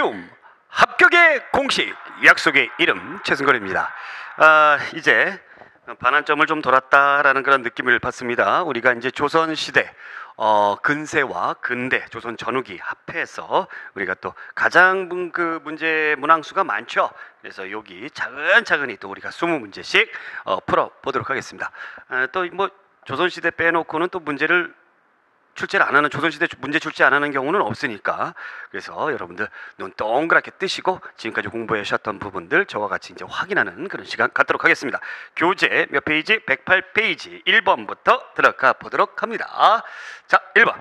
배움 합격의 공식 약속의 이름 최승걸입니다. 이제 반환점을 좀 돌았다라는 그런 느낌을 받습니다. 우리가 이제 조선시대 근세와 근대, 조선 전후기 합해서 우리가 또 가장 문제 문항수가 많죠. 그래서 여기 차근차근히 또 우리가 20문제씩 풀어보도록 하겠습니다. 또 뭐 조선시대 빼놓고는 또 문제를 출제를 안 하는, 조선시대 문제 출제 안 하는 경우는 없으니까, 그래서 여러분들 눈 동그랗게 뜨시고 지금까지 공부해 오셨던 부분들 저와 같이 이제 확인하는 그런 시간 갖도록 하겠습니다. 교재 몇 페이지? 108페이지 1번부터 들어가 보도록 합니다. 자, 1번.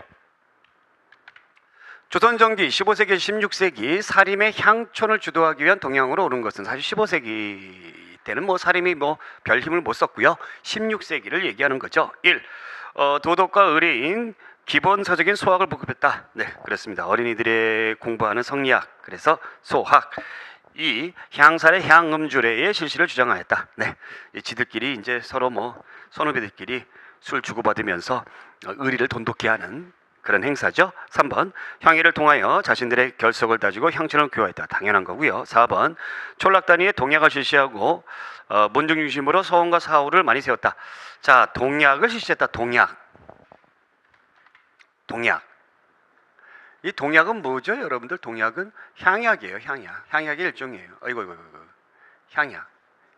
조선 전기 15세기 16세기 사림의 향촌을 주도하기 위한 동향으로 오른 것은, 사실 15세기 때는 뭐 사림이 뭐 별 힘을 못 썼고요. 16세기를 얘기하는 거죠. 1. 도덕과 의례인 기본서적인 소학을 보급했다. 네, 그렇습니다. 어린이들의 공부하는 성리학, 그래서 소학. 2. 향살의 향음주례의 실시를 주장하였다. 네, 지들끼리 이제 서로 뭐 선후배들끼리 술 주고받으면서 의리를 돈독히 하는 그런 행사죠. 3번. 향의를 통하여 자신들의 결석을 다지고 향천을 교화했다. 당연한 거고요. 4번. 촌락단위의 동약을 실시하고 문중 중심으로 서원과 사후를 많이 세웠다. 자, 동약을 실시했다. 동약. 이 동약은 뭐죠, 여러분들? 동약은 향약이에요. 향약의 일종이에요.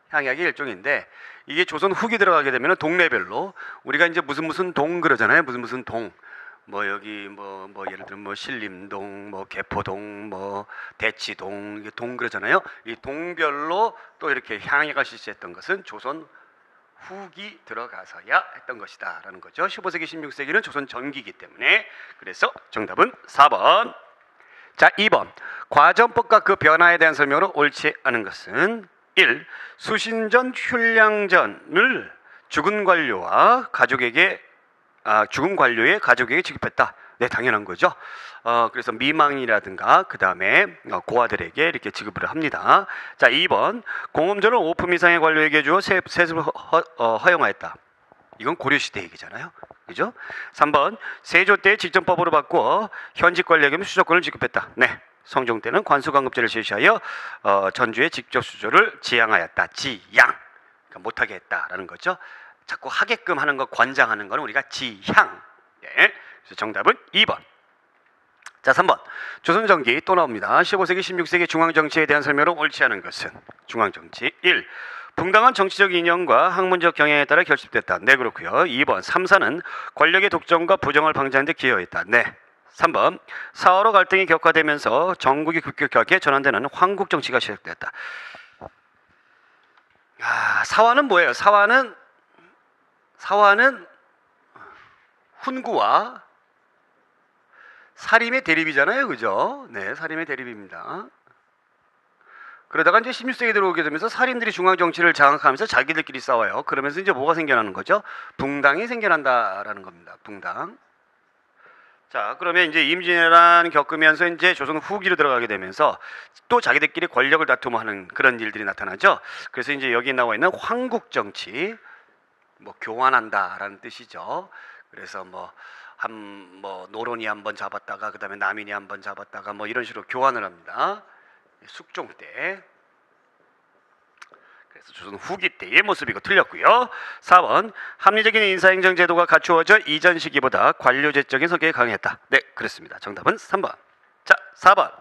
향약의 일종인데, 이게 조선 후기 들어가게 되면 동네별로 우리가 이제 무슨 동 그러잖아요. 무슨 동. 뭐 여기 뭐 예를 들면 뭐 신림동, 뭐 개포동, 뭐 대치동, 이게 동 그러잖아요. 이 동별로 또 이렇게 향약을 실시했던 것은 조선 후기 들어가서야 했던 것이다 라는 거죠. 15세기 16세기는 조선 전기이기 때문에. 그래서 정답은 4번. 자, 2번. 과전법과 그 변화에 대한 설명으로 옳지 않은 것은 1. 수신전 훌량전을 죽은 관료의 가족에게 지급했다. 네, 당연한 거죠. 그래서 미망이라든가 그 다음에 고아들에게 이렇게 지급을 합니다. 자, 2번. 공음전을 5품 이상의 관료에게 주어 세습을 허용하였다. 이건 고려시대 얘기잖아요. 그죠? 3번. 세조 때 직전법으로 바꾸어 현직 관료에게 수조권을 지급했다. 네, 성종 때는 관수관급제를 실시하여 전주의 직접 수조를 지양하였다. 지양. 그러니까 못하게 했다라는 거죠. 자꾸 하게끔 하는 거, 관장하는 거는 우리가 지향. 네. 그래서 정답은 2번. 자, 3번. 조선전기 또 나옵니다. 15세기 16세기 중앙정치에 대한 설명으로 옳지 않은 것은 중앙정치. 1. 붕당한 정치적 이념과 학문적 경향에 따라 결집됐다. 네, 그렇고요. 2번. 3사는 권력의 독점과 부정을 방지하는 데 기여했다. 네. 3번. 사화로 갈등이 격화되면서 전국이 급격하게 전환되는 황국정치가 시작됐다. 사화는 뭐예요? 사화는 훈구와 사림의 대립이잖아요. 그죠? 네, 사림의 대립입니다. 그러다가 이제 16세기 들어오게 되면서 사림들이 중앙정치를 장악하면서 자기들끼리 싸워요. 그러면서 이제 뭐가 생겨나는 거죠? 붕당이 생겨난다라는 겁니다. 붕당. 자, 그러면 이제 임진왜란 겪으면서 이제 조선 후기로 들어가게 되면서 또 자기들끼리 권력을 다툼하는 그런 일들이 나타나죠. 그래서 이제 여기 나와 있는 황국정치, 뭐 교환한다라는 뜻이죠. 그래서 뭐 노론이 한번 잡았다가 그 다음에 남인이 한번 잡았다가 뭐 이런 식으로 교환을 합니다. 숙종 때. 그래서 조선 후기 때의 모습이고 틀렸고요. 4번. 합리적인 인사행정 제도가 갖추어져 이전 시기보다 관료제적인 성격이 강했다. 네, 그렇습니다. 정답은 3번. 자, 4번.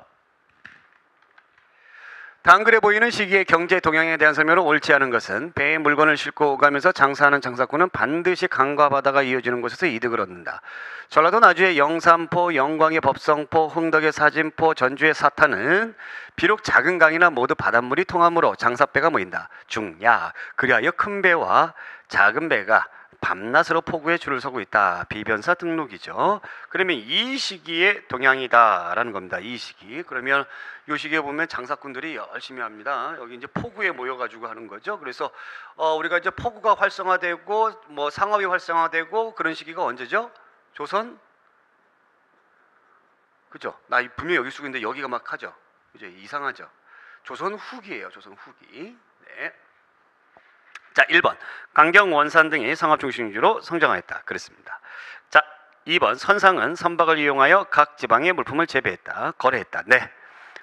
다음 글에 보이는 시기의 경제 동향에 대한 설명으로 옳지 않은 것은 배에 물건을 싣고 오가면서 장사하는 장사꾼은 반드시 강과 바다가 이어지는 곳에서 이득을 얻는다. 전라도 나주의 영산포, 영광의 법성포, 흥덕의 사진포, 전주의 사탄은 비록 작은 강이나 모두 바닷물이 통하므로 장사배가 모인다. 중야. 그리하여 큰 배와 작은 배가 밤낮으로 포구에 줄을 서고 있다. 비변사 등록이죠. 그러면 이 시기의 동향이다라는 겁니다. 이 시기. 그러면 이 시기에 보면 장사꾼들이 열심히 합니다. 여기 이제 포구에 모여가지고 하는 거죠. 그래서 우리가 이제 포구가 활성화되고 뭐 상업이 활성화되고 그런 시기가 언제죠? 조선? 그죠? 나 분명히 여기 쓰고 있는데 여기가 막 하죠. 그죠? 이상하죠? 조선 후기예요. 조선 후기. 네. 자, 1번. 강경, 원산 등이 상업중심주로 성장하였다. 그렇습니다. 자, 2번. 선상은 선박을 이용하여 각 지방의 물품을 재배했다. 거래했다. 네.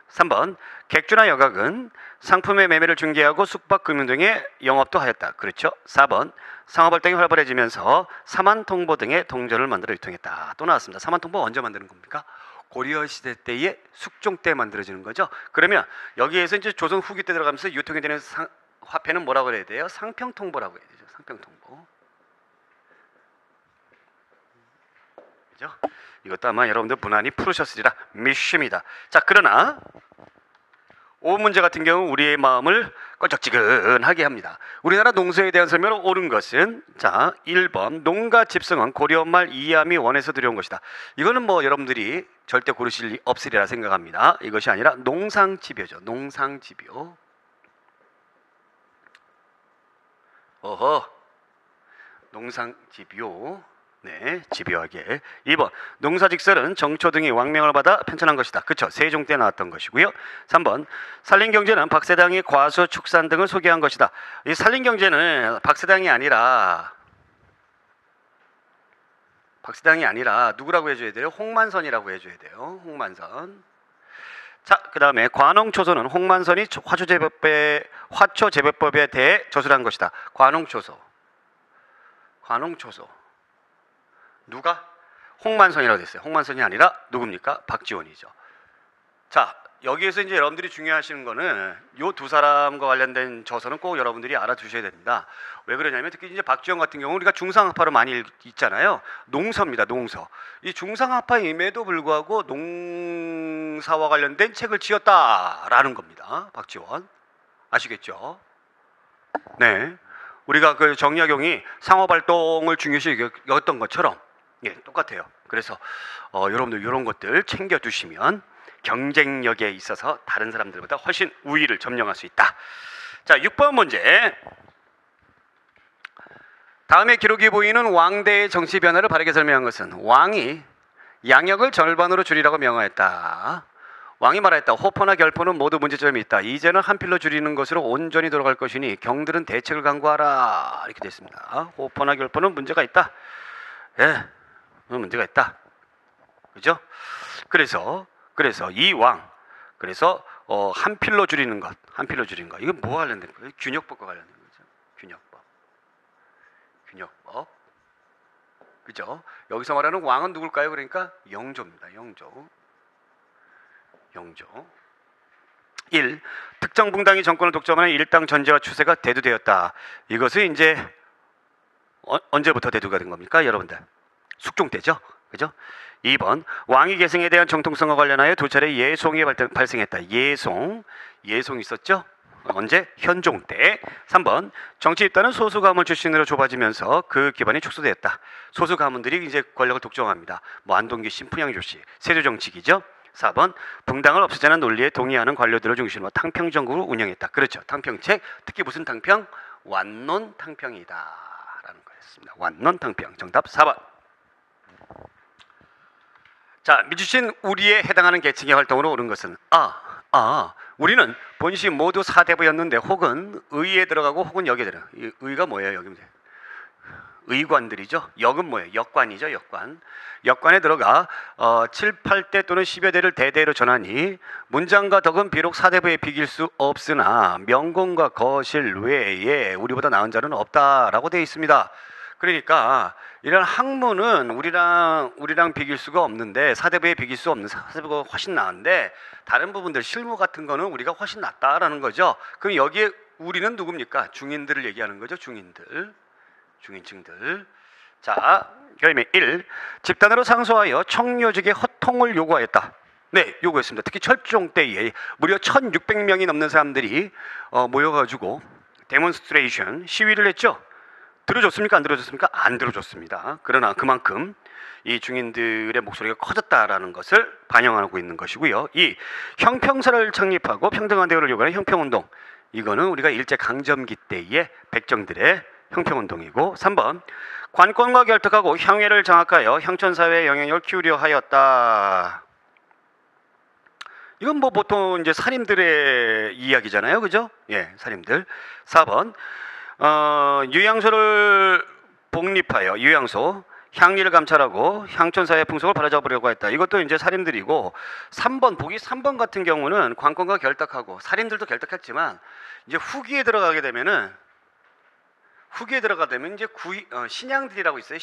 3번 객주나 여각은 상품의 매매를 중개하고 숙박 금융 등의 영업도 하였다. 그렇죠. 4번 상업활동이 활발해지면서 사만통보 등의 동전을 만들어 유통했다. 또 나왔습니다. 사만통보 언제 만드는 겁니까? 고려시대 때의 숙종 때 만들어지는 거죠. 그러면 여기에서 이제 조선 후기 때 들어가면서 유통이 되는 화폐는 뭐라고 해야 돼요? 상평통보라고 해야 되죠. 상평통보. 그죠? 이것도 아마 여러분들 무난히 풀으셨으리라 믿습니다. 자, 그러나 5문제 같은 경우 우리의 마음을 껄쩍지근하게 합니다. 우리나라 농서에 대한 설명을 옳은 것은 자 1번 농가 집성은 고려말 이함이 원에서 들여온 것이다. 이거는 뭐 여러분들이 절대 고르실 리 없으리라 생각합니다. 이것이 아니라 농상집요죠. 농상집요. 어허, 농상집요. 네, 집요하게. 2번 농사직설은 정초 등이 왕명을 받아 편찬한 것이다. 그쵸, 세종 때 나왔던 것이고요. 3번 산림경제는 박세당이 과수, 축산 등을 소개한 것이다. 이 산림경제는 박세당이 아니라 누구라고 해줘야 돼요? 홍만선이라고 해줘야 돼요. 홍만선. 자, 그 다음에 관홍초소는 홍만선이 화초재배법에 대해 저술한 것이다. 관홍초소. 누가? 홍만선이라고 됐어요. 홍만선이 아니라 누굽니까? 박지원이죠. 자, 여기에서 이제 여러분들이 중요하시는 거는 이 두 사람과 관련된 저서는 꼭 여러분들이 알아두셔야 됩니다. 왜 그러냐면 특히 이제 박지원 같은 경우 우리가 중상학파로 많이 있잖아요. 농서입니다. 농서. 이 중상학파임에도 불구하고 농사와 관련된 책을 지었다라는 겁니다. 박지원. 아시겠죠? 네. 우리가 그 정약용이 상업활동을 중요시 여겼던 것처럼 예, 똑같아요. 그래서 여러분들 이런 것들 챙겨두시면 경쟁력에 있어서 다른 사람들보다 훨씬 우위를 점령할 수 있다. 자, 6번 문제. 다음에 기록이 보이는 왕대의 정치 변화를 바르게 설명한 것은 왕이 양역을 절반으로 줄이라고 명하였다. 왕이 말하였다. 호포나 결포는 모두 문제점이 있다. 이제는 한 필로 줄이는 것으로 온전히 돌아갈 것이니 경들은 대책을 강구하라. 이렇게 됐습니다. 호포나 결포는 문제가 있다. 예, 문제가 있다. 그죠? 그래서 이 왕, 그래서 한 필로 줄이는 것. 이건 뭐와 관련된 거예요? 균역법과 관련된 거죠. 균역법. 그죠? 여기서 말하는 왕은 누굴까요? 그러니까 영조입니다. 영조. 1. 특정 붕당이 정권을 독점하는 일당 전제와 추세가 대두되었다. 이것은 이제 언제부터 대두가 된 겁니까? 여러분들 숙종 때죠. 그죠? 2번 왕위 계승에 대한 정통성과 관련하여 두 차례 예송이 발생했다. 예송 있었죠? 언제? 현종 때. 3번 정치 집단은 소수 가문 출신으로 좁아지면서 그 기반이 축소되었다. 소수 가문들이 이제 권력을 독점합니다. 뭐 안동기, 신풍양 조씨, 세조 정치기죠. 4번 붕당을 없애자는 논리에 동의하는 관료들을 중심으로 탕평정국을 운영했다. 그렇죠. 탕평책, 특히 무슨 탕평? 완논탕평이다 라는 거였습니다. 완논탕평. 정답 4번. 자, 미주신 우리에 해당하는 계층의 활동으로 옳은 것은 우리는 본시 모두 사대부였는데 혹은 의에 들어가고 혹은 역에 들어가. 의가 뭐예요? 여기 의관들이죠. 역은 뭐예요? 역관이죠. 역관에 들어가 7, 8대 또는 10여 대를 대대로 전하니 문장과 덕은 비록 사대부에 비길 수 없으나 명공과 거실 외에 우리보다 나은 자는 없다라고 되어 있습니다. 그러니까 이런 학문은 우리랑 비길 수가 없는데, 사대부에 비길 수 없는 사대부가 훨씬 나은데 다른 부분들 실무 같은 거는 우리가 훨씬 낫다라는 거죠. 그럼 여기에 우리는 누굽니까? 중인들을 얘기하는 거죠. 중인층들. 자, 그다음에 1. 집단으로 상소하여 청료직의 허통을 요구하였다. 네, 요구했습니다. 특히 철종 때에 무려 1600명이 넘는 사람들이 모여가지고 데몬스트레이션, 시위를 했죠. 들어줬습니까? 안 들어줬습니까? 안 들어줬습니다. 그러나 그만큼 이 중인들의 목소리가 커졌다라는 것을 반영하고 있는 것이고요. 2. 형평사를 창립하고 평등한 대우를 요구하는 형평운동. 이거는 우리가 일제강점기 때의 백정들의 형평운동이고. 3번 관권과 결탁하고 형해를 장악하여 형천사회의 영향력을 키우려 하였다. 이건 뭐 보통 이제 살인들의 이야기잖아요. 그죠? 예, 살인들. 4번 유양소를 복립하여 유양소 향리를 감찰하고 향촌사의 풍속을 바로잡으려고 했다. 이것도 이제 살인들이고 3번 보기 3번 같은 경우는 관건과 결탁하고 살인들도 결탁했지만 이제 후기에 들어가게 되면 이제 신양들이라고 있어요.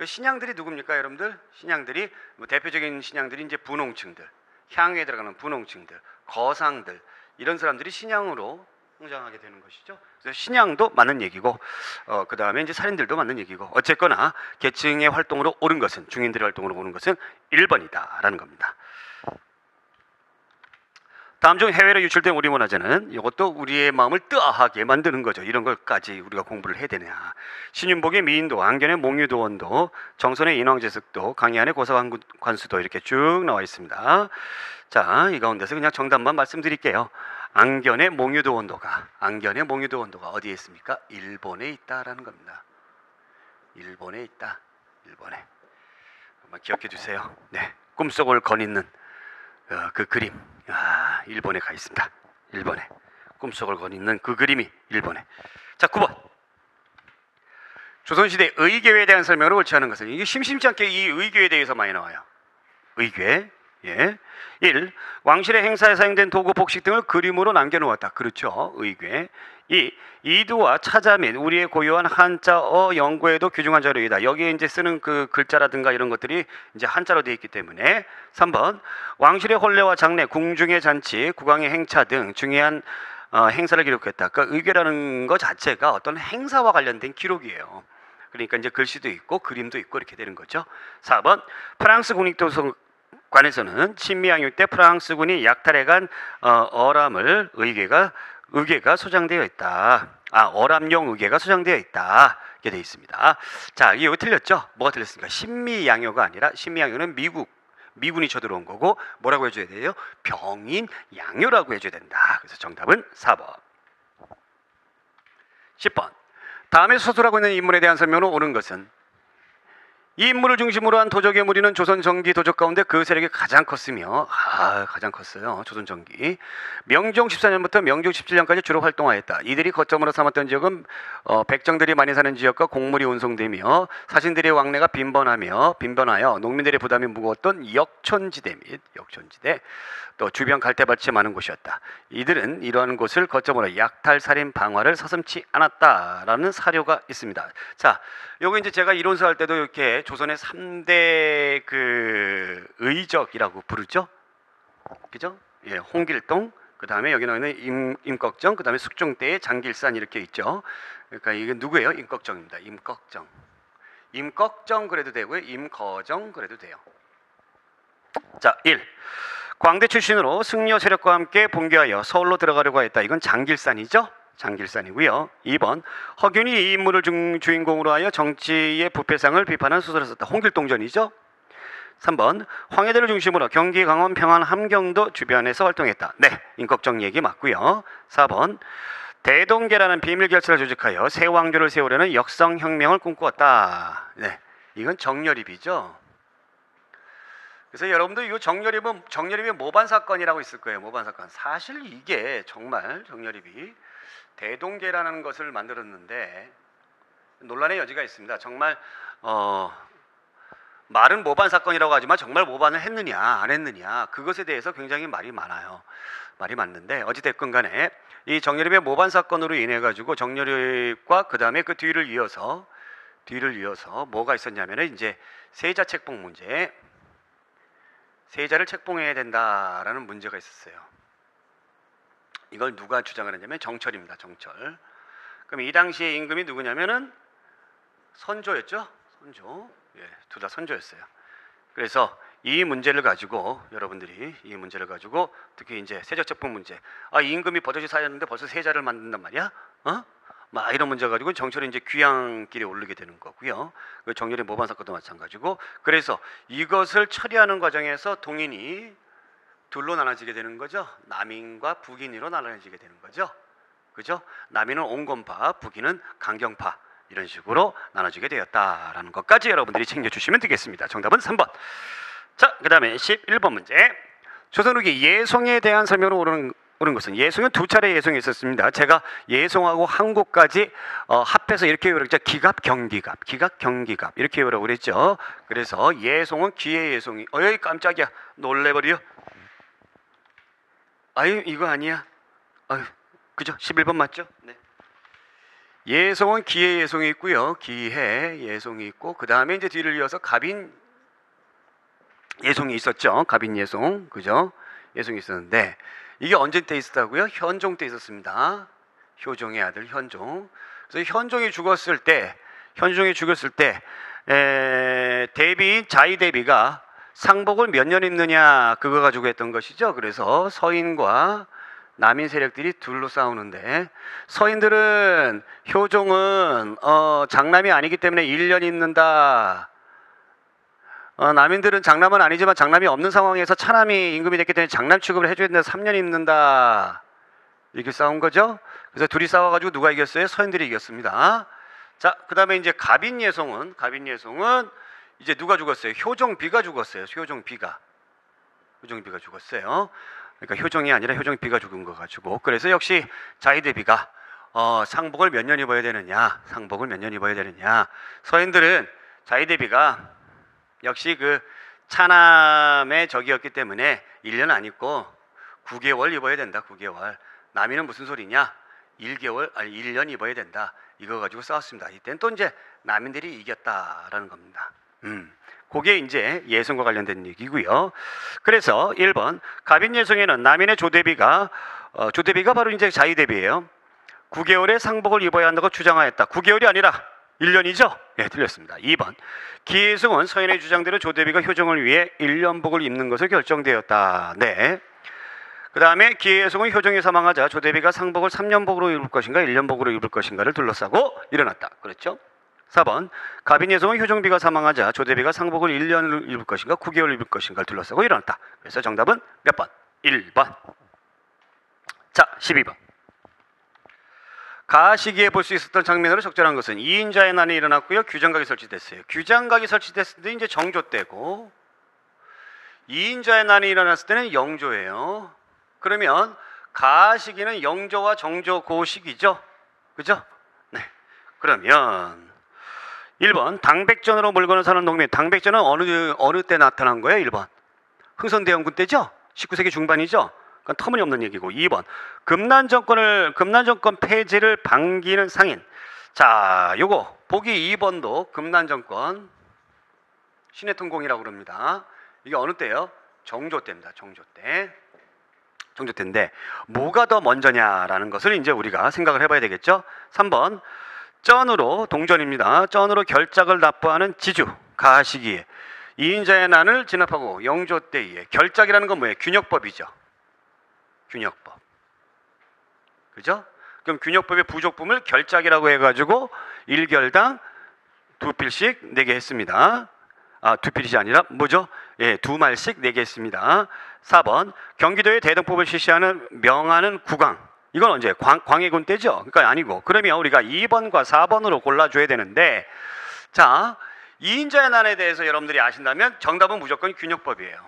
신양들이 누굽니까, 여러분들? 신양들이 대표적인 신양들이 이제 분홍층들, 향후에 들어가는 분홍층들, 거상들 이런 사람들이 신양으로 성장하게 되는 것이죠. 그래서 신양도 맞는 얘기고, 그 다음에 이제 살인들도 맞는 얘기고, 어쨌거나 계층의 활동으로 오른 것은 중인들의 활동으로 오른 것은 1번이다라는 겁니다. 다음 중 해외로 유출된 우리 문화재는 이것도 우리의 마음을 뜨아하게 만드는 거죠. 이런 것까지 우리가 공부를 해야 되냐. 신윤복의 미인도, 안견의 몽유도원도, 정선의 인왕제석도, 강희안의 고사관수도 이렇게 쭉 나와 있습니다. 자, 이 가운데서 그냥 정답만 말씀드릴게요. 안견의 몽유도원도가 어디에 있습니까? 일본에 있다라는 겁니다. 일본에 있다. 일본에. 한번 기억해 주세요. 네, 꿈속을 거니는 그 그림. 일본에 가 있습니다. 일본에. 꿈속을 거니는 그 그림이 일본에. 자, 9번. 조선시대 의궤에 대한 설명을 옳지 않은 것은, 이게 심심치 않게 이 의궤에 대해서 많이 나와요. 의궤. 예. 1. 왕실의 행사에 사용된 도구, 복식 등을 그림으로 남겨놓았다. 그렇죠. 의궤. 2. 이두와 차자 및 우리의 고유한 한자어 연구에도 귀중한 자료이다. 여기에 이제 쓰는 그 글자라든가 이런 것들이 이제 한자로 되어 있기 때문에. 3번. 왕실의 혼례와 장례, 궁중의 잔치, 국왕의 행차 등 중요한 행사를 기록했다. 그러니까 의궤라는 것 자체가 어떤 행사와 관련된 기록이에요. 그러니까 이제 글씨도 있고 그림도 있고 이렇게 되는 거죠. 4번. 프랑스 국립도서관에서는 친미양육 때 프랑스군이 약탈해간 어람을 의궤가 소장되어 있다. 어람용 의궤가 소장되어 있다. 이렇게 되어 있습니다. 자, 이게 왜 틀렸죠? 뭐가 틀렸습니까? 신미양요가 아니라, 신미양요는 미군이 쳐들어온 거고, 뭐라고 해줘야 돼요? 병인양요라고 해줘야 된다. 그래서 정답은 4번. 10번. 다음에 서술하고 있는 인물에 대한 설명으로 옳은 것은, 이 인물을 중심으로 한 도적의 무리는 조선 정기 도적 가운데 그 세력이 가장 컸으며, 가장 컸어요. 조선 정기. 명종 14년부터 명종 17년까지 주로 활동하였다. 이들이 거점으로 삼았던 지역은 백정들이 많이 사는 지역과 곡물이 운송되며 사신들의 왕래가 빈번하여 농민들의 부담이 무거웠던 역촌지대, 또 주변 갈대밭이 많은 곳이었다. 이들은 이러한 곳을 거점으로 약탈, 살인, 방화를 서슴지 않았다라는 사료가 있습니다. 자, 요거 이제 제가 이론서 할 때도 이렇게 조선의 3대 그 의적이라고 부르죠. 그죠? 예, 홍길동, 그 다음에 여기 나와 있는 임꺽정, 그 다음에 숙종 때의 장길산 이렇게 있죠. 그러니까 이게 누구예요? 임꺽정입니다. 임꺽정 그래도 되고요. 임거정 그래도 돼요. 자, 1. 광대 출신으로 승려 세력과 함께 봉기하여 서울로 들어가려고 했다. 이건 장길산이죠. 장길산이고요. 2번. 허균이 이 인물을 주인공으로 하여 정치의 부패상을 비판한 소설을 썼다. 홍길동전이죠. 3번. 황해도를 중심으로 경기, 강원, 평안, 함경도 주변에서 활동했다. 네, 임꺽정 얘기 맞고요. 4번. 대동계라는 비밀 결사를 조직하여 새 왕조를 세우려는 역성혁명을 꿈꾸었다. 네, 이건 정여립이죠. 그래서 여러분들 이거 정여립의 모반 사건이라고 있을 거예요. 모반 사건. 사실 이게 정말 정여립이 대동계라는 것을 만들었는데 논란의 여지가 있습니다. 정말 말은 모반 사건이라고 하지만 정말 모반을 했느냐 안 했느냐 그것에 대해서 굉장히 말이 많아요. 말이 많는데 어찌됐건 간에 이 정여립의 모반 사건으로 인해 가지고 정여립과 그 다음에 그 뒤를 이어서 뭐가 있었냐면은 이제 세자 책봉 문제. 세자를 책봉해야 된다라는 문제가 있었어요. 이걸 누가 주장을 했냐면 정철입니다. 정철. 그럼 이 당시에 임금이 누구냐면은 선조였죠. 선조. 예, 둘 다 선조였어요. 그래서 이 문제를 가지고 여러분들이 특히 이제 세자 책봉 문제. 이 임금이 버젓이 살았는데 벌써 세자를 만든단 말이야? 막 이런 문제 가지고 정철이 이제 귀향길에 오르게 되는 거고요. 그 정열의 모반 사건도 마찬가지고. 그래서 이것을 처리하는 과정에서 동인이 둘로 나눠지게 되는 거죠. 남인과 북인으로 나눠지게 되는 거죠. 그죠? 남인은 온건파, 북인은 강경파 이런 식으로 나눠지게 되었다라는 것까지 여러분들이 챙겨주시면 되겠습니다. 정답은 3번. 자, 그 다음에 11번 문제. 조선 후기 예송에 대한 설명으로 옳은 오는 것은 예송은 두 차례 예송이 있었습니다. 제가 예송하고 항구까지 합해서 이렇게 외우죠. 기갑, 경기갑, 기갑, 경기갑 이렇게 외우라고 그랬죠. 그래서 예송은 기의 예송이. 어이 깜짝이야, 놀래버려. 아유 이거 아니야. 아유 그죠? 11번 맞죠? 네. 예송은 기의 예송이 있고요. 기해 예송이 있고 그 다음에 이제 뒤를 이어서 갑인 예송이 있었죠. 갑인 예송, 그죠? 예송이 있었는데 이게 언제 때 있었다고요? 현종 때 있었습니다. 효종의 아들 현종. 그래서 현종이 죽었을 때 대비인 자의대비가 상복을 몇 년 입느냐 그거 가지고 했던 것이죠. 그래서 서인과 남인 세력들이 둘로 싸우는데 서인들은 효종은 장남이 아니기 때문에 1년 입는다. 남인들은 장남은 아니지만 장남이 없는 상황에서 차남이 임금이 됐기 때문에 장남 취급을 해줘야 된다. 3년 입는다. 이렇게 싸운 거죠. 그래서 둘이 싸워가지고 누가 이겼어요? 서인들이 이겼습니다. 자, 그 다음에 이제 갑인 예송은 이제 누가 죽었어요? 효종비가 죽었어요. 효종비가 죽었어요. 그러니까 효종이 아니라 효종비가 죽은 거 가지고. 그래서 역시 자의대비가 상복을 몇 년 입어야 되느냐? 서인들은 자의대비가 역시 그 차남의 적이었기 때문에 1년 안 입고 9개월 입어야 된다. 9개월. 남이는 무슨 소리냐? 1년 입어야 된다. 이거 가지고 싸웠습니다. 이때는 또 이제 남인들이 이겼다라는 겁니다. 그게 이제 예송과 관련된 얘기고요. 그래서 1번 갑인 예송에는 남인의 조대비가 바로 이제 자의대비예요. 9개월의 상복을 입어야 한다고 주장하였다. 9개월이 아니라 1년이죠? 네, 틀렸습니다. 2번 기예송은 서인의 주장대로 조대비가 효종을 위해 1년복을 입는 것을 결정되었다. 네. 그 다음에 기예송은 효종이 사망하자 조대비가 상복을 3년복으로 입을 것인가 1년복으로 입을 것인가를 둘러싸고 일어났다. 그렇죠? 4번 갑인 예송은 효종비가 사망하자 조대비가 상복을 1년을 입을 것인가 9개월 입을 것인가를 둘러싸고 일어났다. 그래서 정답은 몇 번? 1번. 자, 12번. 가 시기에 볼 수 있었던 장면으로 적절한 것은 2인자의 난이 일어났고요. 규장각이 설치됐어요. 규장각이 설치됐을 때 이제 정조 때고 2인자의 난이 일어났을 때는 영조예요. 그러면 가 시기는 영조와 정조 그 시기죠. 그죠? 네. 그러면 1번 당백전으로 물건을 사는 농민. 당백전은 어느 때 나타난 거예요? 1번 흥선대원군 때죠? 19세기 중반이죠? 그건 터무니없는 얘기고. 2번 금난 정권 폐지를 반기는 상인. 자, 요거 보기 2번도 금난 정권 신해통공이라고 그럽니다. 이게 어느 때예요? 정조 때입니다. 정조 때인데 뭐가 더 먼저냐라는 것을 이제 우리가 생각을 해봐야 되겠죠. 3번 쩐으로 동전입니다. 쩐으로 결작을 납부하는 지주 가 시기에 2인자의 난을 진압하고 영조 때에 결작이라는 건 뭐예요? 균역법이죠. 균역법. 그죠? 그럼 균역법의 부족품을 결작이라고 해가지고 1결당 2필씩 내게 했습니다. 2필이 아니라 뭐죠? 예, 2말씩 내게 했습니다. 4번 경기도에 대등법을 실시하는 명하는 국왕. 이건 언제? 광해군 때죠? 그러니까 아니고. 그러면 우리가 2번과 4번으로 골라줘야 되는데, 자, 2인자의 난에 대해서 여러분들이 아신다면 정답은 무조건 균역법이에요.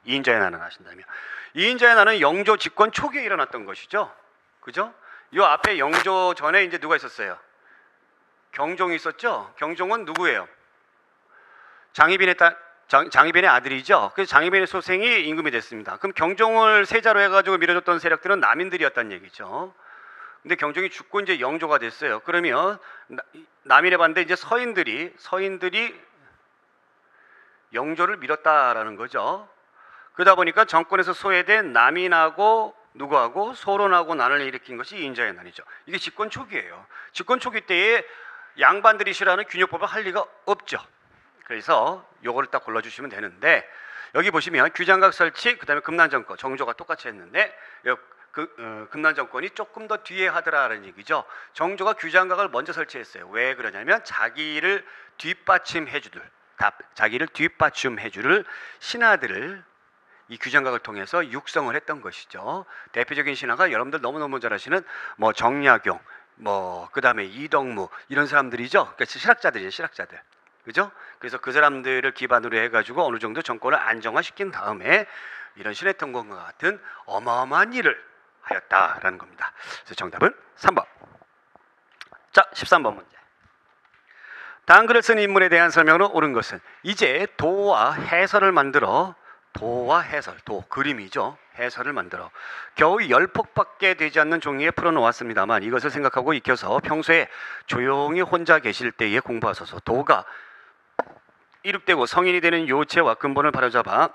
2인자의 난을 아신다면. 2인자의 난은 영조 집권 초기에 일어났던 것이죠. 그죠? 이 앞에 영조 전에 이제 누가 있었어요? 경종이 있었죠? 경종은 누구예요? 장희빈의 아들이죠. 그래서 장희빈의 소생이 임금이 됐습니다. 그럼 경종을 세자로 해가지고 밀어줬던 세력들은 남인들이었다는 얘기죠. 근데 경종이 죽고 이제 영조가 됐어요. 그러면 남인의 반대 이제 서인들이 영조를 밀었다라는 거죠. 그러다 보니까 정권에서 소외된 남인하고 누구하고 소론하고 난을 일으킨 것이 이인자의 난이죠. 이게 집권 초기예요. 집권 초기 때에 양반들이 싫어하는 균역법을 할 리가 없죠. 그래서 요거를 딱 골라주시면 되는데 여기 보시면 규장각 설치 그다음에 금난정권 정조가 똑같이 했는데 금난정권이 조금 더 뒤에 하더라라는 얘기죠. 정조가 규장각을 먼저 설치했어요. 왜 그러냐면 자기를 뒷받침해줄 신하들을 이 규장각을 통해서 육성을 했던 것이죠. 대표적인 신하가 여러분들 너무너무 잘 아시는 뭐 정약용, 그다음에 이덕무 이런 사람들이죠. 그러니까 실학자들이에요. 그죠? 그래서 그 사람들을 기반으로 해가지고 어느 정도 정권을 안정화시킨 다음에 이런 신해통공과 같은 어마어마한 일을 하였다라는 겁니다. 그래서 정답은 3번. 자, 13번 문제. 다음 글을 쓴 인물에 대한 설명으로 옳은 것은 이제 도와 해설을 만들어 도와 해설, 도 그림이죠. 해설을 만들어 겨우 10폭밖에 되지 않는 종이에 풀어놓았습니다만 이것을 생각하고 익혀서 평소에 조용히 혼자 계실 때에 공부하소서. 도가 이룩되고 성인이 되는 요체와 근본을 바로잡아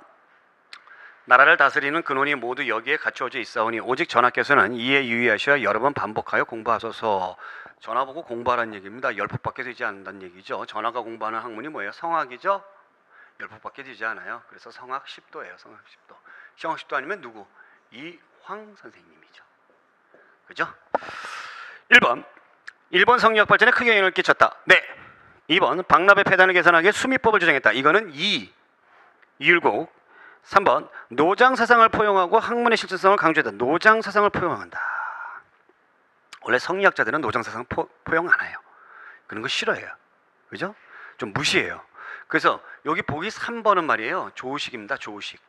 나라를 다스리는 근원이 모두 여기에 갖추어져 있사오니 오직 전하께서는 이에 유의하셔야 여러 번 반복하여 공부하소서. 전하 보고 공부하라는 얘기입니다. 10폭밖에 되지 않는다는 얘기죠. 전하가 공부하는 학문이 뭐예요? 성학이죠. 10폭밖에 되지 않아요. 그래서 성학 10도예요. 성학 10도. 성학 10도 아니면 누구? 이황 선생님이죠. 그죠? 1번 성리학 발전에 크게 영향을 끼쳤다. 네. 2번 박납의 폐단을 개선하기 위해 수미법을 주장했다. 이거는 이율곡. 3번 노장 사상을 포용하고 학문의 실질성을 강조했다. 노장 사상을 포용한다. 원래 성리학자들은 노장 사상 포용 안 해요. 그런 거 싫어해요. 그죠? 좀 무시해요. 그래서 여기 보기 3번은 말이에요. 조식입니다. 조식.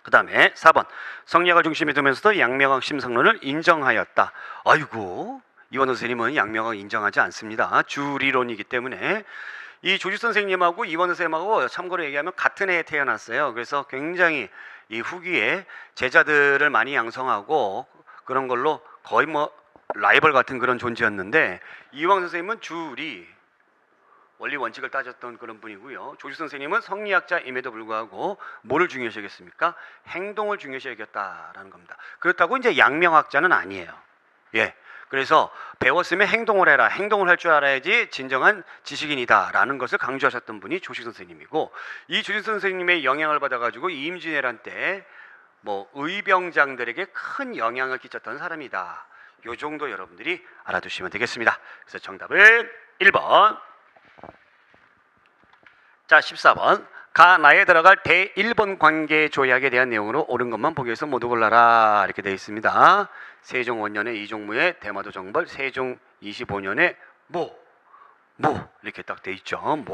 그 다음에 4번 성리학을 중심에 두면서도 양명학 심성론을 인정하였다. 아이고, 이원호 선생님은 양명학 인정하지 않습니다. 주리론이기 때문에. 이 조지 선생님하고 이원호 선생님하고 참고로 얘기하면 같은 해에 태어났어요. 그래서 굉장히 이 후기에 제자들을 많이 양성하고 그런 걸로 거의 뭐 라이벌 같은 그런 존재였는데 이황 선생님은 주리 원리 원칙을 따졌던 그런 분이고요. 조지 선생님은 성리학자임에도 불구하고 뭐를 중요시하겠습니까? 행동을 중요시하겠다라는 겁니다. 그렇다고 이제 양명학자는 아니에요. 예. 그래서 배웠으면 행동을 해라. 행동을 할 줄 알아야지 진정한 지식인이다라는 것을 강조하셨던 분이 조식 선생님이고, 이 조식 선생님의 영향을 받아가지고 임진왜란 때 뭐 의병장들에게 큰 영향을 끼쳤던 사람이다. 요 정도 여러분들이 알아두시면 되겠습니다. 그래서 정답은 1번. 자, 14번. 가나에 들어갈 대일본 관계 조약에 대한 내용으로 옳은 것만 보기 위해서 모두 골라라. 이렇게 되어 있습니다. 세종 원년에 이종무의 대마도 정벌, 세종 25년에 모 이렇게 딱 돼 있죠.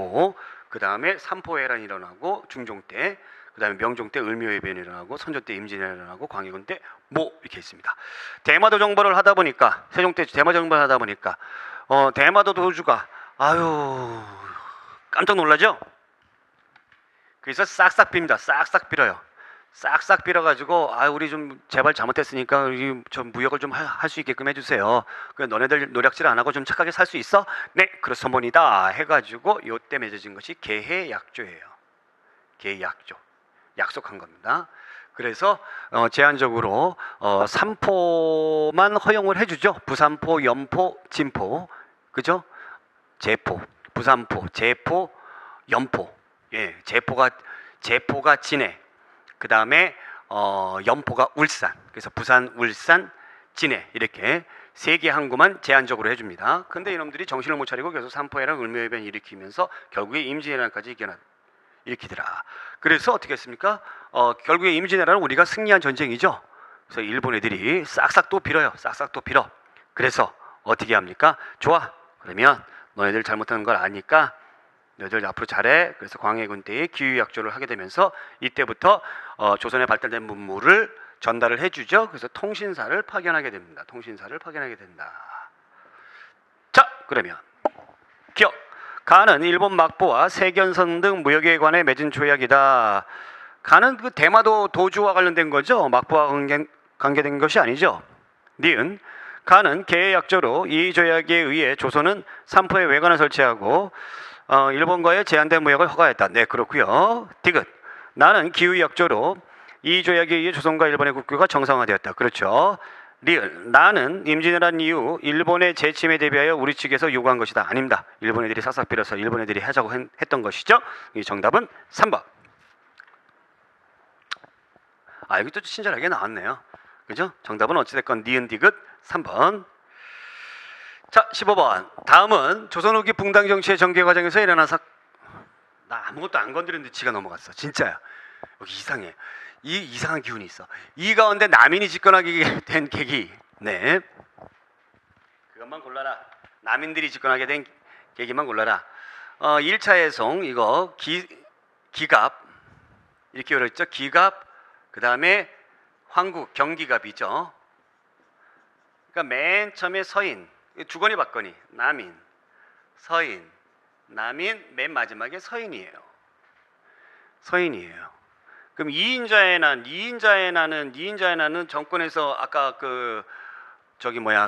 그 다음에 삼포해란이 일어나고 중종 때, 그 다음에 명종 때 을묘해변이 일어나고, 선조 때 임진왜란이 일어나고, 광해군 때 이렇게 있습니다. 대마도 정벌을 하다 보니까, 세종 때 대마도 정벌을 하다 보니까 대마도 도주가 깜짝 놀라죠. 그래서 싹싹 빕니다. 싹싹 빌어요. 싹싹 빌어가지고 우리 좀 제발 잘못했으니까 우리 좀 무역을 좀 할 수 있게끔 해주세요. 그래, 너네들 노력질 안 하고 좀 착하게 살 수 있어? 네, 그렇소문이다 해가지고 요때 맺어진 것이 계해약조예요. 계해약조, 약속한 겁니다. 그래서 제한적으로 3포만 허용을 해주죠. 부산포, 연포, 진포, 그죠? 제포, 부산포, 제포, 연포. 예, 제포가 진해. 그 다음에 연포가 울산. 그래서 부산, 울산, 진해 이렇게 3개 항구만 제한적으로 해줍니다. 근데 이놈들이 정신을 못 차리고 계속 삼포해랑 을묘해변 일으키면서 결국에 임진왜란까지 일으키더라. 그래서 어떻게 했습니까? 결국에 임진왜란은 우리가 승리한 전쟁이죠. 그래서 일본 애들이 싹싹 또 빌어요. 싹싹 또 빌어. 그래서 어떻게 합니까? 좋아. 그러면 너네들 잘못하는 걸 아니까 너희들 앞으로 잘해. 그래서 광해군 때에 기후약조를 하게 되면서 이때부터 조선에 발달된 문물을 전달을 해주죠. 그래서 통신사를 파견하게 됩니다. 통신사를 파견하게 된다. 자, 그러면 기억. 가는 일본 막부와 세견선 등 무역에 관해 맺은 조약이다. 가는 그 대마도 도주와 관련된 거죠. 막부와 관계된 것이 아니죠. 니은. 가는 계약조로 이 조약에 의해 조선은 삼포에 외관을 설치하고 일본과의 제한된 무역을 허가했다. 네, 그렇고요. 디귿. 나는 기후약조로 이 조약에 의해 조선과 일본의 국교가 정상화되었다. 그렇죠. 리을. 나는 임진왜란 이후 일본의 재침에 대비하여 우리 측에서 요구한 것이다. 아닙니다. 일본 애들이 싹싹 빌어서 일본 애들이 하자고 했던 것이죠. 이 정답은 3번. 여기 또 친절하게 나왔네요. 그죠? 정답은 어찌됐건 니은 디귿 3번. 자, 15번. 다음은 조선 후기 붕당 정치의 전개 과정에서 일어난 나 아무것도 안 건드렸는데 지가 넘어갔어. 진짜야. 여기 이상해. 이 이상한 기운이 있어. 이 가운데 남인이 집권하게 된 계기. 네. 그것만 골라라. 남인들이 집권하게 된 계기만 골라라. 1차 해송 이거 기갑 이렇게 그랬죠. 기갑, 그 다음에 황국, 경기갑이죠. 그러니까 맨 처음에 서인, 주거니 받거니, 남인, 서인, 남인, 맨 마지막에 서인이에요. 서인이에요. 그럼 이인자의 난은 정권에서 아까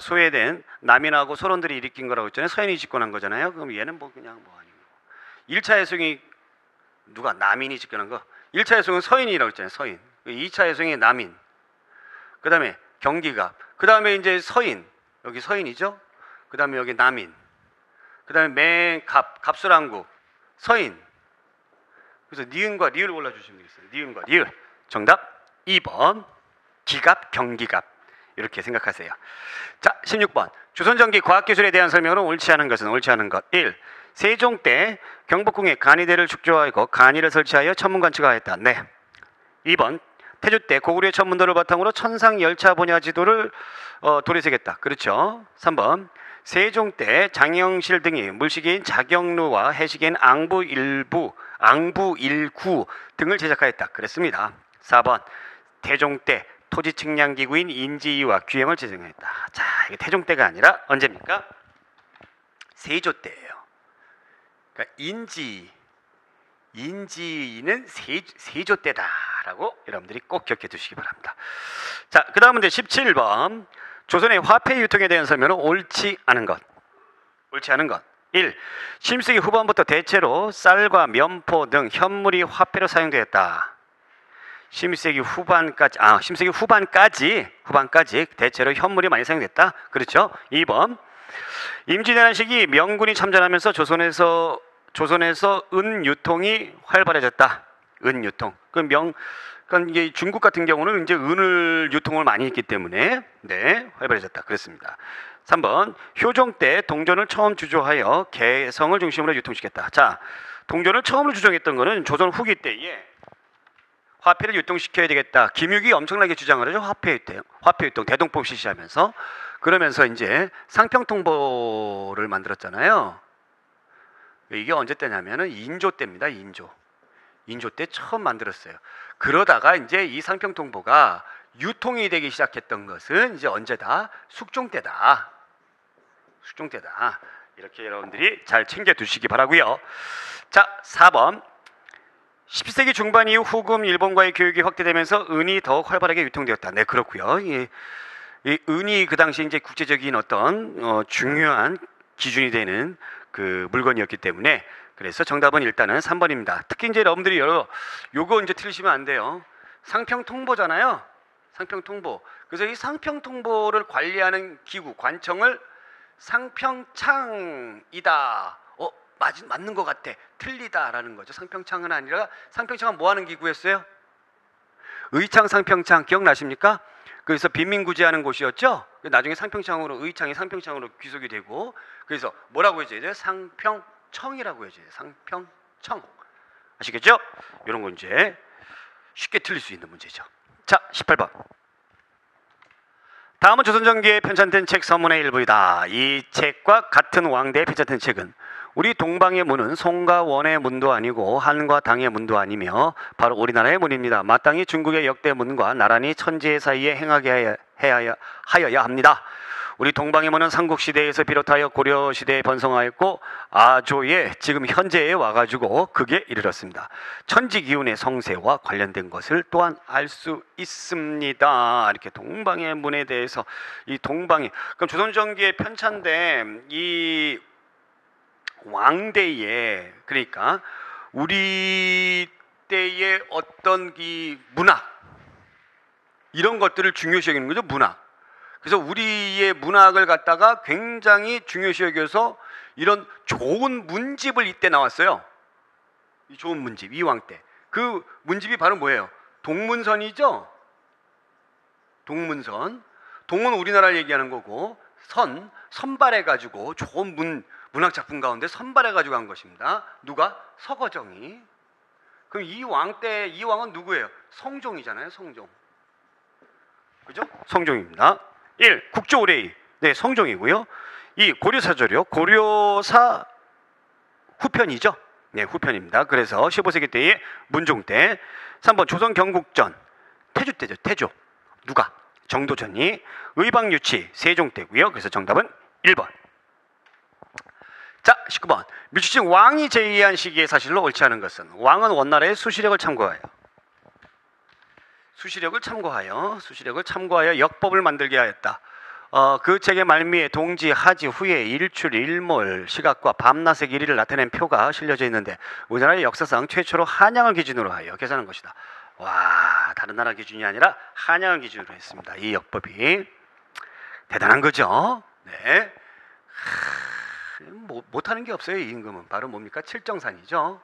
소외된 남인하고 소론들이 일으킨 거라고 했잖아요. 서인이 집권한 거잖아요. 그럼 얘는 뭐 그냥 뭐 아니고. 1차 해송이 누가 남인이 집권한 거? 1차 해송은 서인이라고 했잖아요. 서인. 2차 해송이 남인. 그 다음에 경기갑. 그 다음에 이제 서인. 여기 서인이죠. 그 다음에 여기 남인. 그 다음에 맨 갑술왕국. 서인. 그래서 니은과 리을 골라주시면 되겠어요. 니은과 리을. 정답 2번. 기갑, 경기갑. 이렇게 생각하세요. 자, 16번. 조선전기 과학기술에 대한 설명으로 옳지 않은 것은 옳지 않은 것. 1. 세종 때 경복궁에 간이대를 축조하고 간이를 설치하여 천문관측을 하였다. 네. 2번. 태조 때 고구려의 천문도를 바탕으로 천상 열차 분야 지도를 도래새겼다. 그렇죠. 3번. 세종 때 장영실 등이 물시계인 자경루와 해시계인 앙부 일구 등을 제작하였다. 그랬습니다. 4번. 태종 때 토지 측량 기구인 인지위와 규형을 제정했다. 자, 이게 태종 때가 아니라 언제입니까? 세조 때예요. 그러니까 인지는 세조 때다라고 여러분들이 꼭 기억해 두시기 바랍니다. 자, 그 다음 문제 17번. 조선의 화폐 유통에 대한 설명은 옳지 않은 것. 옳지 않은 것. 1. 10세기 후반부터 대체로 쌀과 면포 등 현물이 화폐로 사용되었다. 10세기 후반까지 대체로 현물이 많이 사용됐다. 그렇죠? 2번. 임진왜란 시기 명군이 참전하면서 조선에서 은 유통이 활발해졌다. 은 유통. 그러니까 이게 중국 같은 경우는 이제 은을 유통을 많이 했기 때문에 네, 활발해졌다. 그렇습니다. 3번. 효종 때 동전을 처음 주조하여 개성을 중심으로 유통시켰다. 자, 동전을 처음으로 주종했던 거는 조선 후기 때에 화폐를 유통시켜야 되겠다. 김육이 엄청나게 주장을 하죠. 화폐 유통 대동법 실시하면서. 그러면서 이제 상평통보를 만들었잖아요. 이게 언제 때냐면은 인조 때입니다. 인조 때 처음 만들었어요. 그러다가 이제 이 상평통보가 유통이 되기 시작했던 것은 이제 언제다? 숙종 때다. 이렇게 여러분들이 잘 챙겨 두시기 바라고요. 자, 4번. 17세기 중반 이후 후금 일본과의 교육이 확대되면서 은이 더욱 활발하게 유통되었다. 네, 그렇고요. 이 은이 그 당시 이제 국제적인 어떤 중요한 기준이 되는 그 물건이었기 때문에 그래서 정답은 일단은 3번입니다. 특히 이제 여러분들이 요거 이제 틀리시면 안 돼요. 상평통보잖아요. 상평통보. 그래서 이 상평통보를 관리하는 기구 관청을 상평창이다. 맞는 것 같아. 틀리다라는 거죠. 상평창은 아니라 상평창은 뭐 하는 기구였어요? 의창 상평창 기억나십니까? 그래서 빈민구제하는 곳이었죠. 나중에 의창이 상평창으로 귀속이 되고 그래서 뭐라고 해줘야 돼요? 상평청이라고 해줘야 돼요. 상평청. 아시겠죠? 이런 거 이제 쉽게 틀릴 수 있는 문제죠. 자, 18번. 다음은 조선전기에 편찬된 책 서문의 일부이다. 이 책과 같은 왕대에 편찬된 책은 우리 동방의 문은 송과 원의 문도 아니고 한과 당의 문도 아니며 바로 우리나라의 문입니다. 마땅히 중국의 역대 문과 나란히 천지 사이에 행하게 하여야 합니다. 우리 동방의 문은 삼국시대에서 비롯하여 고려시대에 번성하였고 아조에 지금 현재에 와가지고 극에 이르렀습니다. 천지기운의 성세와 관련된 것을 또한 알 수 있습니다. 이렇게 동방의 문에 대해서 그럼 조선전기에 편찬된 이 왕대에 그러니까 우리 때의 어떤 이 문학 이런 것들을 중요시 여기는 거죠. 문학. 그래서 우리의 문학을 갖다가 굉장히 중요시 여겨서 이런 좋은 문집을 이때 나왔어요. 이 좋은 문집 이왕 때. 그 문집이 바로 뭐예요? 동문선이죠. 동문선. 동은 우리나라를 얘기하는 거고 선발해가지고 좋은 문학 작품 가운데 선발해가지고 한 것입니다. 누가? 서거정이. 그럼 이 왕은 누구예요? 성종이잖아요. 성종. 그죠? 성종입니다. 1. 국조의뢰. 네, 성종이고요. 2. 고려사조요. 고려사 후편이죠. 네, 후편입니다. 그래서 15세기 때의 문종 때. 3번 조선 경국전. 태조 때죠. 태조. 누가? 정도전이. 의방유치 세종 때고요. 그래서 정답은 1번. 자, 19번. 밀주칭 왕이 제의한 시기의 사실로 옳지 않은 것은? 왕은 원나라의 수시력을 참고하여 역법을 만들게 하였다. 그 책의 말미에 동지, 하지, 후에, 일출, 일몰, 시각과 밤낮의 길이를 나타낸 표가 실려져 있는데 우리나라의 역사상 최초로 한양을 기준으로 하여 계산한 것이다. 와, 다른 나라 기준이 아니라 한양을 기준으로 했습니다. 이 역법이 대단한 거죠. 네. 못하는 게 없어요. 이 임금은 바로 뭡니까? 칠정산이죠.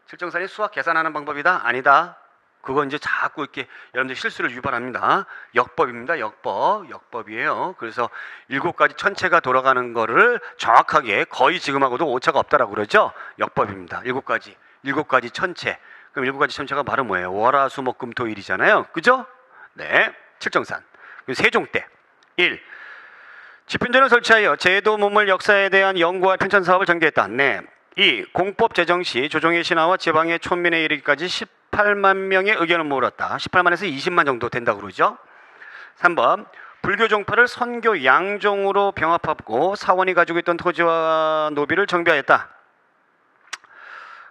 칠정산이 수학 계산하는 방법이다? 아니다. 그거 이제 자꾸 이렇게 여러분들 실수를 유발합니다. 역법입니다. 역법이에요. 그래서 7가지 천체가 돌아가는 거를 정확하게 거의 지금하고도 오차가 없다라고 그러죠. 역법입니다. 7가지 천체. 그럼 7가지 천체가 바로 뭐예요? 월화수목금토일이잖아요. 그죠? 네. 칠정산. 세종 때 1. 집현전을 설치하여 제도 문물 역사에 대한 연구와 편찬 사업을 전개했다. 네. 2. 공법 제정 시 조정의 신하와 지방의 촌민에 이르기까지 18만 명의 의견을 모았다. 18만에서 20만 정도 된다고 그러죠. 3번. 불교 종파를 선교 양종으로 병합하고 사원이 가지고 있던 토지와 노비를 정비하였다.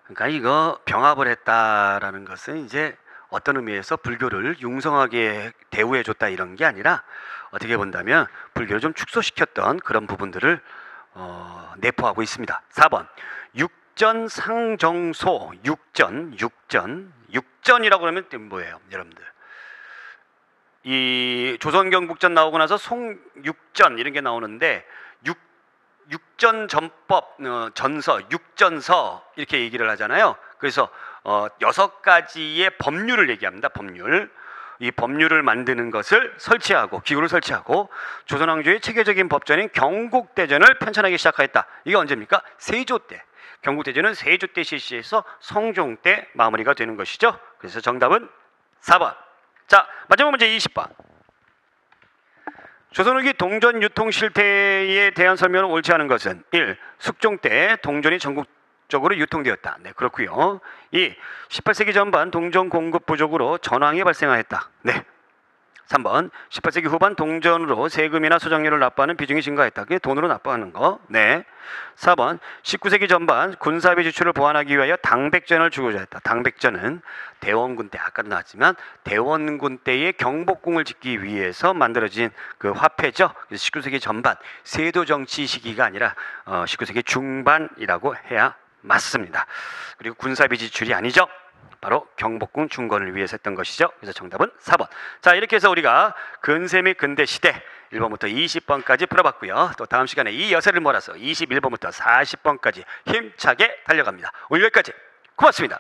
그러니까 이거 병합을 했다라는 것은 이제 어떤 의미에서 불교를 융성하게 대우해줬다 이런 게 아니라 어떻게 본다면 불교를 좀 축소시켰던 그런 부분들을 내포하고 있습니다. 4번. 육전상정소. 육전이라고 그러면 뭐예요, 여러분들? 이 조선경국전 나오고 나서 송육전 이런 게 나오는데 육전전법 전서, 육전서 이렇게 얘기를 하잖아요. 그래서 6가지의 법률을 얘기합니다. 법률. 이 법률을 만드는 것을 설치하고 기구를 설치하고 조선왕조의 체계적인 법전인 경국대전을 편찬하기 시작하였다. 이게 언제입니까? 세조 때. 경국대전은 세조 때 실시해서 성종 때 마무리가 되는 것이죠. 그래서 정답은 4번. 자, 마지막 문제 20번. 조선 후기 동전 유통 실태에 대한 설명을 옳지 않은 것은 1. 숙종 때 동전이 전국적으로 유통되었다. 네, 그렇고요. 2. 18세기 전반 동전 공급 부족으로 전황이 발생하였다. 네. 3번. 18세기 후반 동전으로 세금이나 소장료를 납부하는 비중이 증가했다. 그게 돈으로 납부하는 거. 네. 4번. 19세기 전반 군사비 지출을 보완하기 위하여 당백전을 주고자 했다. 당백전은 대원군 때, 아까도 나왔지만 대원군 때의 경복궁을 짓기 위해서 만들어진 그 화폐죠. 그래서 19세기 전반 세도 정치 시기가 아니라 19세기 중반이라고 해야 맞습니다. 그리고 군사비 지출이 아니죠. 바로 경복궁 중건을 위해서 했던 것이죠. 그래서 정답은 4번. 자, 이렇게 해서 우리가 근세 및 근대 시대 1번부터 20번까지 풀어봤고요. 또 다음 시간에 이 여세를 몰아서 21번부터 40번까지 힘차게 달려갑니다. 오늘 여기까지. 고맙습니다.